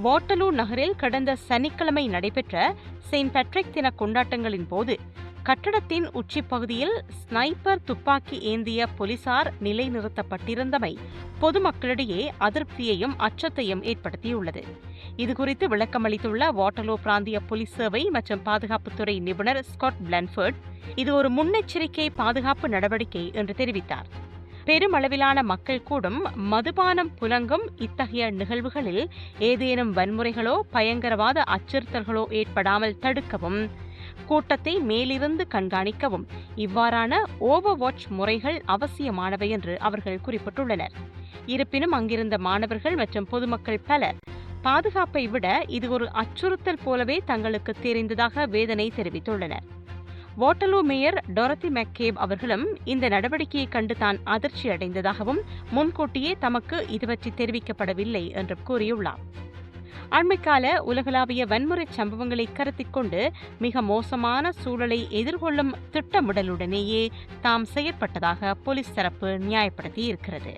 வாட்டலூ நகரில் கடந்த சனிக்கிழமை நடைபெற்ற செயின்ட் பேட்ரிக் தின கொண்டாட்டங்களின் போது கட்டடத்தின் உச்சிப்பகுதியில் ஸ்னைப்பர் துப்பாக்கி ஏந்திய போலீசார் நிலைநிறுத்தப்பட்டிருந்தமை பொதுமக்களிடையே அதிருப்தியையும் அச்சத்தையும் ஏற்படுத்தியுள்ளது. இதுகுறித்து விளக்கமளித்துள்ள வாட்டலூ பிராந்திய போலீஸ் சேவை மற்றும் பாதுகாப்புத்துறை நிபுணர் ஸ்காட் பிளான்ஃபோர்ட், இது ஒரு முன்னெச்சரிக்கை பாதுகாப்பு நடவடிக்கை என்று தெரிவித்தார். பெருமளவிலான மக்கள் கூடும் மதுபானம் புழங்கும் இத்தகைய நிகழ்வுகளில் ஏதேனும் வன்முறைகளோ பயங்கரவாத அச்சுறுத்தல்களோ ஏற்படாமல் தடுக்கவும், கூட்டத்தை மேலிருந்து கண்காணிக்கவும் இவ்வாறான ஓவர்வாட்ச் முறைகள் அவசியமானவை என்று அவர்கள் குறிப்பிட்டுள்ளனர். இருப்பினும் அங்கிருந்த மாணவர்கள் மற்றும் பொதுமக்கள் பலர் பாதுகாப்பை விட இது ஒரு அச்சுறுத்தல் போலவே தங்களுக்கு தெரிந்ததாக வேதனை தெரிவித்துள்ளனர். வாட்டலூ மேயர் டொரத்தி மெக்கேப் அவர்களும் இந்த நடவடிக்கையை கண்டு தான் அதிர்ச்சி அடைந்ததாகவும் முன்கூட்டியே தமக்கு இதுபற்றி தெரிவிக்கப்படவில்லை என்றும் கூறியுள்ளார். அண்மைக்கால உலகளாவிய வன்முறை சம்பவங்களை கருத்தில் கொண்டு மிக மோசமான சூழலை எதிர்கொள்ளும் திட்டமிடலுடனேயே தாம் செயற்பட்டதாக போலீஸ் தரப்பு நியாயப்படுத்தியிருக்கிறது.